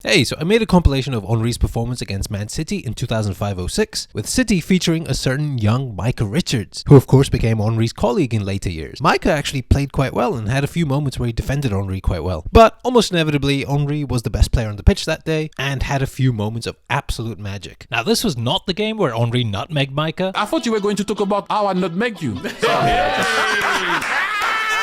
Hey, so I made a compilation of Henry's performance against Man City in 2005-06, with City featuring a certain young Micah Richards, who of course became Henry's colleague in later years. Micah actually played quite well and had a few moments where he defended Henry quite well. But almost inevitably, Henry was the best player on the pitch that day and had a few moments of absolute magic. Now this was not the game where Henry nutmegged Micah. I thought you were going to talk about how I nutmegged you.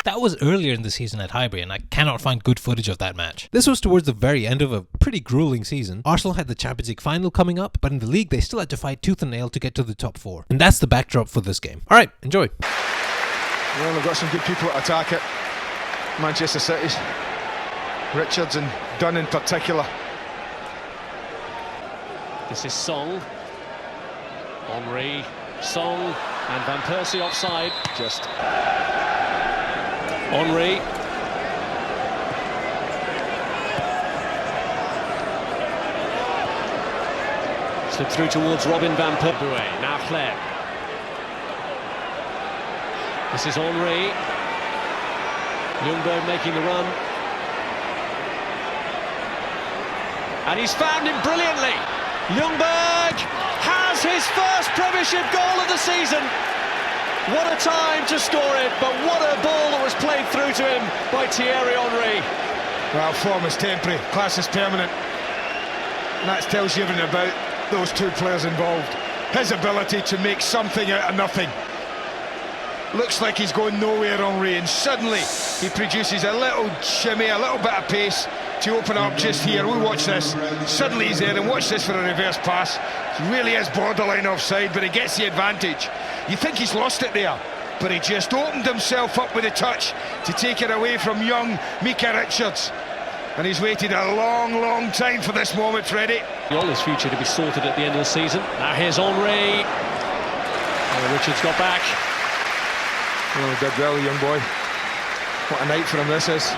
That was earlier in the season at Highbury, and I cannot find good footage of that match. This was towards the very end of a pretty grueling season. Arsenal had the Champions League final coming up, but in the league they still had to fight tooth and nail to get to the top four. And that's the backdrop for this game. Alright, enjoy. Well, they've got some good people to attack it. Manchester City's. Richards and Dunn in particular. This is Song. Henry, Song, and Van Persie offside. Just... Henry. Slipped through towards Robin Van Persie. Now Claire. This is Henry. Ljungberg making the run. And he's found him brilliantly. Ljungberg has his first Premiership goal of the season. What a time to score it, but what a ball that was played through to him by Thierry Henry. Well, form is temporary, class is permanent. And that tells you everything about those two players involved. His ability to make something out of nothing. Looks like he's going nowhere, Henry, and suddenly he produces a little shimmy, a little bit of pace to open up just here. We'll watch this. Suddenly he's there, and watch this for a reverse pass. He really is borderline offside, but he gets the advantage. You think he's lost it there, but he just opened himself up with a touch to take it away from young Micah Richards. And he's waited a long time for this moment, Freddie. All his future to be sorted at the end of the season. Now here's Henry. Oh, Richards got back. Oh, he did well, young boy. What a night for him this is.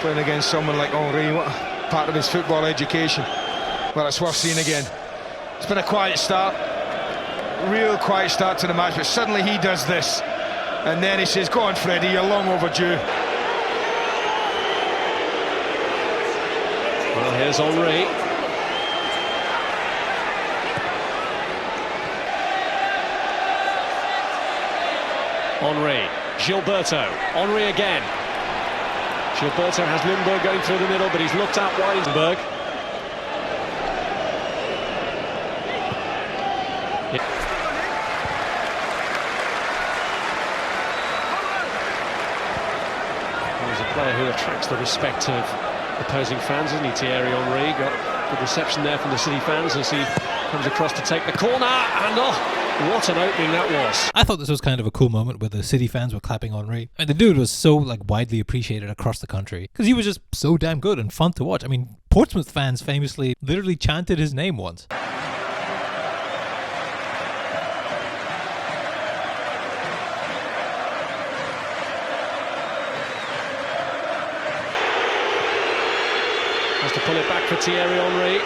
Playing against someone like Henry, what a part of his football education. Well, it's worth seeing again. It's been a quiet start, real quiet start to the match, but suddenly he does this. And then he says, go on, Freddie, you're long overdue. Well, here's Henry. Henry, Gilberto, Henry again. Gilberto has Ljungberg going through the middle, but he's looked out wide. Ljungberg. He's a player who attracts the respect of opposing fans, isn't he? Thierry Henry got good reception there from the City fans as he comes across to take the corner, and what an opening that was. I thought this was kind of a cool moment where the City fans were clapping Henry. And the dude was so widely appreciated across the country because he was just so damn good and fun to watch. I mean, Portsmouth fans famously literally chanted his name once. Has to pull it back for Thierry Henry.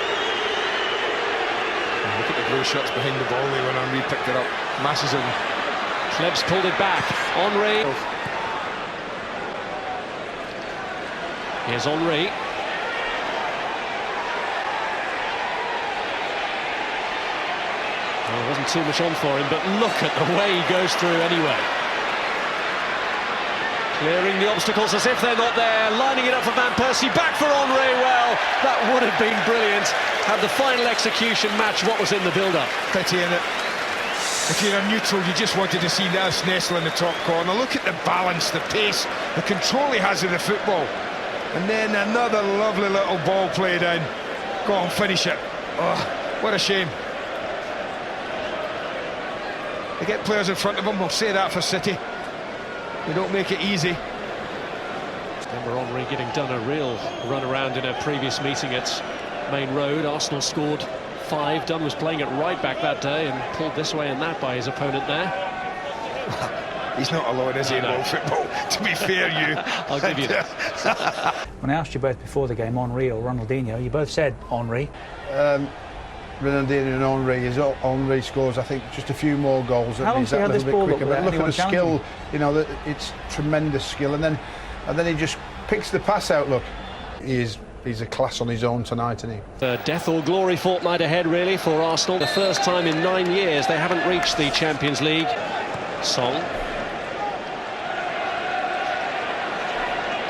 Look at the blue shots behind the ball there when Henry picked it up. Masses it. Klebs pulled it back. Henry. Here's Henry. Well, there wasn't too much on for him, but look at the way he goes through anyway. Clearing the obstacles as if they're not there, lining it up for Van Persie, back for Henry. Well, that would have been brilliant had the final execution matched what was in the build-up. Pity in it. If you're a neutral, you just wanted to see Nels Nestle in the top corner. Look at the balance, the pace, the control he has of the football. And then another lovely little ball played in. Go on, finish it. Oh, what a shame. They get players in front of them, we'll say that for City. They don't make it easy. Remember Henry getting done a real run around in a previous meeting at Main Road. Arsenal scored 5. Dunn was playing at right back that day and pulled this way and that by his opponent there. He's not alone, is he, in world football? To be fair, you. I'll give you that. When I asked you both before the game, Henry or Ronaldinho, you both said Henry. Ronaldinho and Henry, Henry scores, I think, just a few more goals. How long has he had this ball up but look at the skill, you know, it's tremendous skill, and then he just picks the pass out. Look, he is He's a class on his own tonight, isn't he? The death or glory fortnight ahead, really, for Arsenal. The first time in 9 years they haven't reached the Champions League. Song.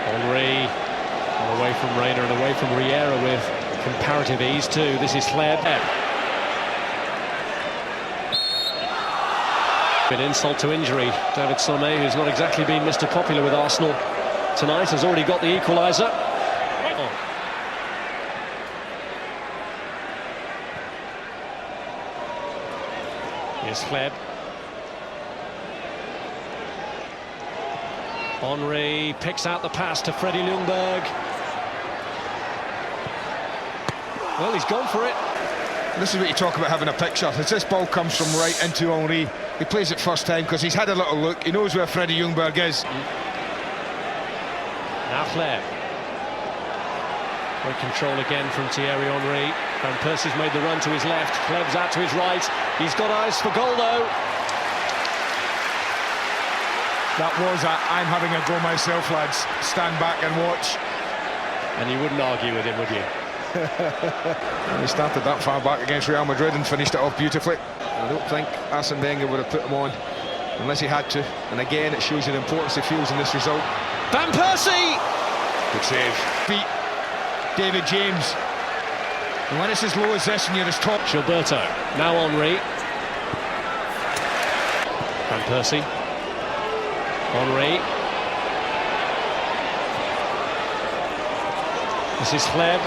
Henry. And away from Reina and away from Riera with comparative ease too. This is Hleb. Been insult to injury. David Somé, who's not exactly been Mr. Popular with Arsenal tonight, has already got the equaliser. Here's Hleb. Henry picks out the pass to Freddie Ljungberg. Well, he's gone for it. This is what you talk about having a picture. As this ball comes from right into Henry, he plays it first time because he's had a little look. He knows where Freddie Ljungberg is. Now Hleb. Great control again from Thierry Henry. Van Persie's made the run to his left. Hleb's out to his right. He's got eyes for goal though. That was a I'm having a go myself, lads. Stand back and watch. And you wouldn't argue with him, would you? He started that far back against Real Madrid and finished it off beautifully. I don't think Arsene Wenger would have put him on unless he had to. And again, it shows you the importance he feels in this result. Van Persie! Good save. Beat David James. And when it's as low as this and you're as top. Gilberto. Now Henry. Van Persie. Henry. This is Hleb.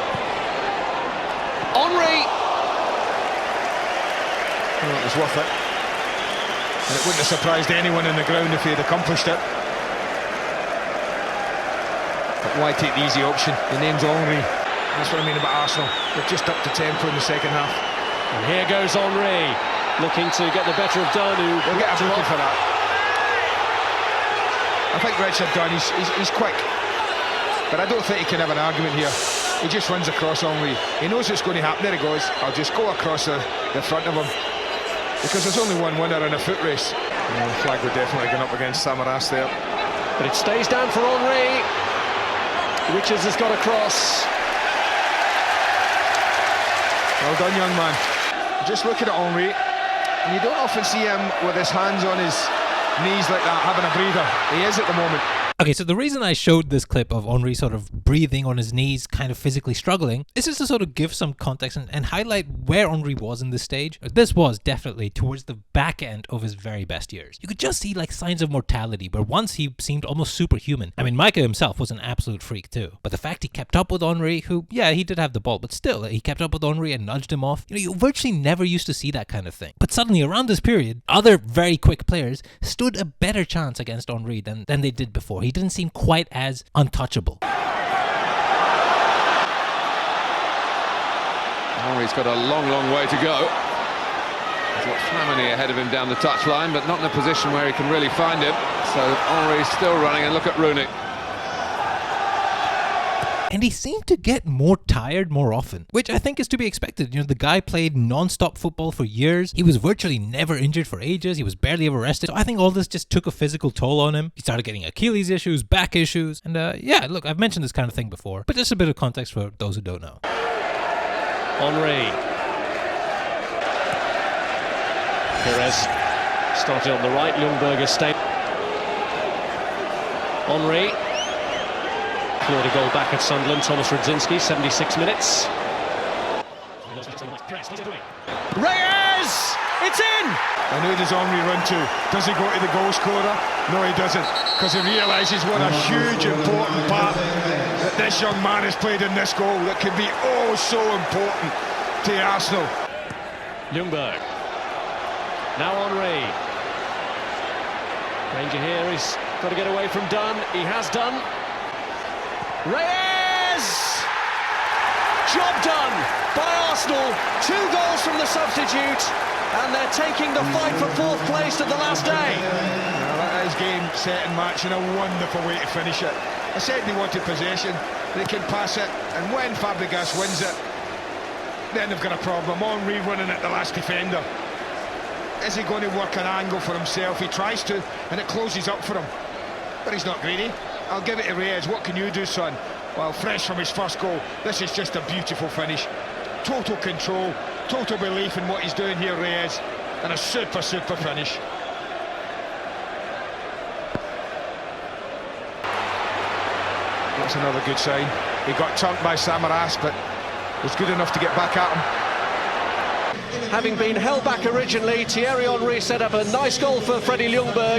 Henry! Well, it was worth it. And it wouldn't have surprised anyone in the ground if he had accomplished it. But why take the easy option? The name's Henry. That's what I mean about Arsenal. They've just upped the tempo in the second half. And here goes Henry, looking to get the better of Dunn, who They'll get a booking for that. I think Richard Dunn, he's quick. But I don't think he can have an argument here. He just runs across Henry. He knows what's going to happen. There he goes. I'll just go across the front of him. Because there's only one winner in a foot race. The flag would definitely go up against Samaras there. But it stays down for Henry. Richards has got across. Well done, young man. Just looking at Henry, and you don't often see him with his hands on his knees like that, having a breather. He is at the moment. Okay, so the reason I showed this clip of Henry sort of breathing on his knees, kind of physically struggling, is just to sort of give some context and highlight where Henry was in this stage. This was definitely towards the back end of his very best years. You could just see like signs of mortality, where once he seemed almost superhuman. I mean, Micah himself was an absolute freak too. But the fact he kept up with Henry, who, yeah, he did have the ball, but still, he kept up with Henry and nudged him off. You know, you virtually never used to see that kind of thing. But suddenly, around this period, other very quick players stood a better chance against Henry than they did before. He didn't seem quite as untouchable. Henry's got a long way to go. He's got Flamini ahead of him down the touchline, but not in a position where he can really find him. So Henry's still running, and look at Rooney. And he seemed to get more tired more often, which I think is to be expected. You know, the guy played non-stop football for years. He was virtually never injured for ages. He was barely ever rested. So I think all this just took a physical toll on him. He started getting Achilles issues, back issues. And yeah, look, I've mentioned this kind of thing before, but just a bit of context for those who don't know. Henry. Perez started on the right. Ljungberg has stayed. Henry. Scored a goal back at Sunderland. Thomas Rudzinski, 76 minutes. Reyes! It's in! And who does Henry run to? Does he go to the goal scorer? No, he doesn't, because he realises what a huge, important part that this young man has played in this goal that could be oh so important to Arsenal. Ljungberg. Now Henry. Danger here, he's got to get away from Dunn. He has done. Reyes! Job done by Arsenal. 2 goals from the substitute, and they're taking the fight for 4th place to the last day. Now that is game, set and match, and a wonderful way to finish it. I said they wanted possession, they can pass it, and when Fabregas wins it, then they've got a problem. Henry running at the last defender. Is he going to work an angle for himself? He tries to, and it closes up for him. But he's not greedy. I'll give it to Reyes. What can you do, son? Well, fresh from his first goal, this is just a beautiful finish. Total control, total belief in what he's doing here, Reyes, and a super finish. That's another good sign. He got chunked by Samaras, but was good enough to get back at him. Having been held back originally, Thierry Henry set up a nice goal for Freddie Ljungberg.